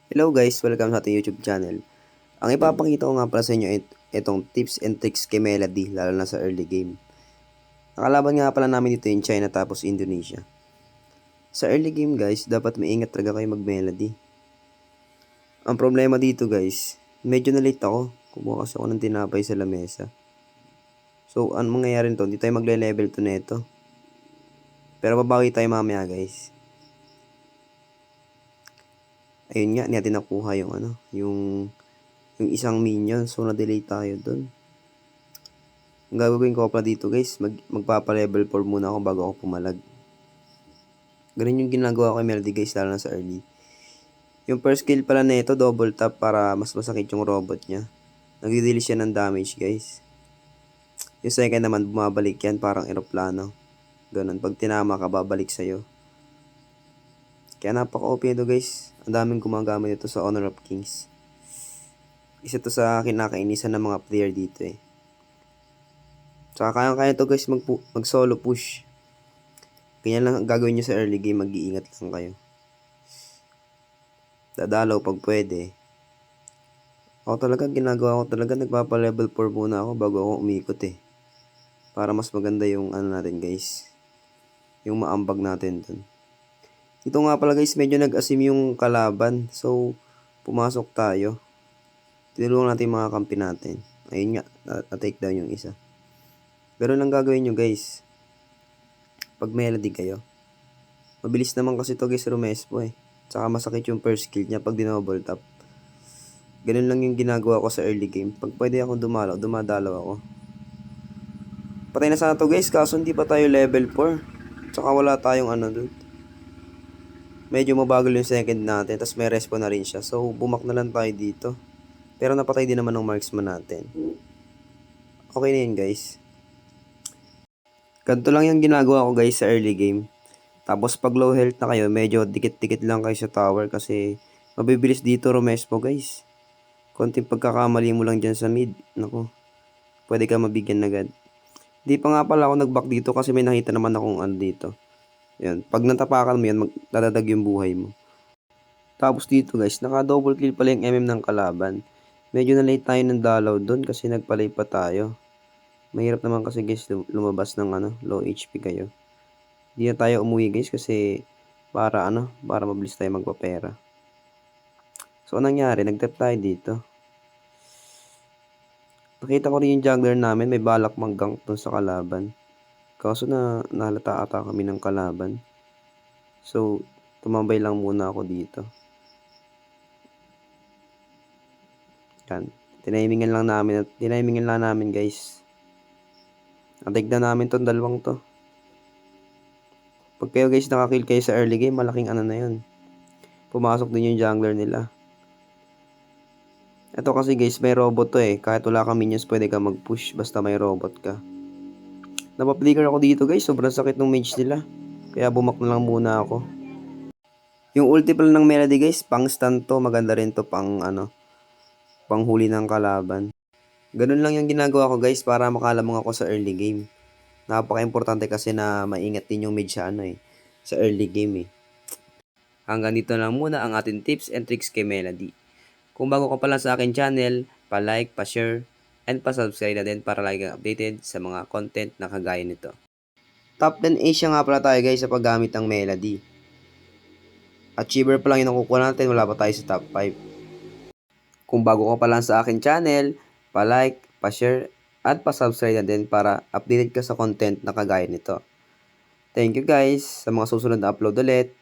Hello guys, welcome sa ating YouTube channel. Ang ipapakita ko nga pala sa inyo itong tips and tricks kay Melody, lalo na sa early game. Nakalaban nga pala namin dito yung China tapos Indonesia. Sa early game guys, dapat maingat talaga kayo mag-Melody. Ang problema dito guys, medyo na late ako. Kumuha kasi ako ng tinapay sa lamesa. So, anong mangyayari nito? Hindi tayo magle-level 2 na ito. Pero babawi tayo mamaya guys. Ayun nga, hindi natin nakuha yung isang minion. So, na-delay tayo dun. Ang gagawin ko pala dito guys, magpapa-level 4 muna ako bago ako pumalag. Ganun yung ginagawa ko kay Melody guys, lalo na sa early. Yung first skill pala na ito, double tap para mas masakit yung robot niya. Nagdi-deal siya ng damage guys. Yung second naman, bumabalik yan parang eroplano. Ganun, pag tinama ka, babalik sa'yo. Kaya napaka-OP ito guys. Ang daming gumagamit ito sa Honor of Kings. Isa to sa kinakainisan ng mga player dito eh. Tsaka kaya-kaya to guys mag-solo push. Ganyan lang ang gagawin nyo sa early game, mag-iingat lang kayo. Dadalaw pag pwede. Ako talaga, ginagawa ko talaga, nagpapa-level 4 muna ako bago ako umikot eh. Para mas maganda yung natin guys. Yung maambag natin dun. Ito nga pala guys, medyo nag-asim yung kalaban. So, pumasok tayo. Tinulungan natin yung mga kampi natin. Ayun nga, na-take down yung isa. Ganun lang gagawin nyo guys. Pag Melody kayo. Mabilis naman kasi to guys, Rumespo eh. Tsaka masakit yung first skill niya pag dinouble tap. Ganun lang yung ginagawa ko sa early game. Pag pwede akong dumalaw, dumadalaw ako. Patay na sana to guys, kaso hindi pa tayo level 4. Tsaka wala tayong doon. Medyo mabagal yung second natin, tapos may respawn na rin siya. So, bumak na lang tayo dito. Pero napatay din naman ng marksman natin. Okay na yun guys. Ganito lang yung ginagawa ko guys sa early game. Tapos pag low health na kayo, medyo dikit-dikit lang kayo sa tower kasi mabibilis dito Rumespo guys. Konting pagkakamali mo lang dyan sa mid. Naku, pwede ka mabigyan agad. Di pa nga pala ako nag-back dito kasi may nakita naman akong dito. Yan, pag natapakan mo yan, magdadadag yung buhay mo. Tapos dito guys, naka-double kill pala yung MM ng kalaban. Medyo na late tayo ng dalaw doon kasi nagpalay pa tayo. Mahirap naman kasi guys lumabas ng low HP kayo. Hindi na tayo umuwi guys kasi para para mabilis tayo magpapera. So anong nangyari? Nag-tap tayo dito. Nakita ko rin yung jungler namin, may balak mag-gank dun sa kalaban. Kaso nahalata ata kami ng kalaban. So, tumambay lang muna ako dito. Yan. Tinayimingan lang namin guys. Natig na namin tong dalawang to. Pag kayo guys nakakill kayo sa early game, malaking na yun. Pumasok din yung jungler nila. Ito kasi guys, may robot to eh. Kahit wala kang minions, pwede ka mag-push basta may robot ka. Napaplikar ako dito guys, sobrang sakit ng mage nila. Kaya bumak na lang muna ako. Yung ulti pala ng Melody guys, pang stun to, maganda rin to pang panghuli ng kalaban. Ganun lang yung ginagawa ko guys para makalamang ako sa early game. Napaka-importante kasi na maingat din yung mage sa early game eh. Hanggang dito lang muna ang ating tips and tricks kay Melody. Kung bago ka pa lang sa akin channel, pa-like, pa-share, and pa-subscribe na din para lagi kang updated sa mga content na kagaya nito. Top 10 Asia nga pala tayo guys sa paggamit ng Melody. Achiever pa lang yung nakukuha natin, wala pa tayo sa top 5. Kung bago ka pa lang sa akin channel, pa-like, pa-share, at pa-subscribe na din para updated ka sa content na kagaya nito. Thank you guys sa mga susunod na upload ulit.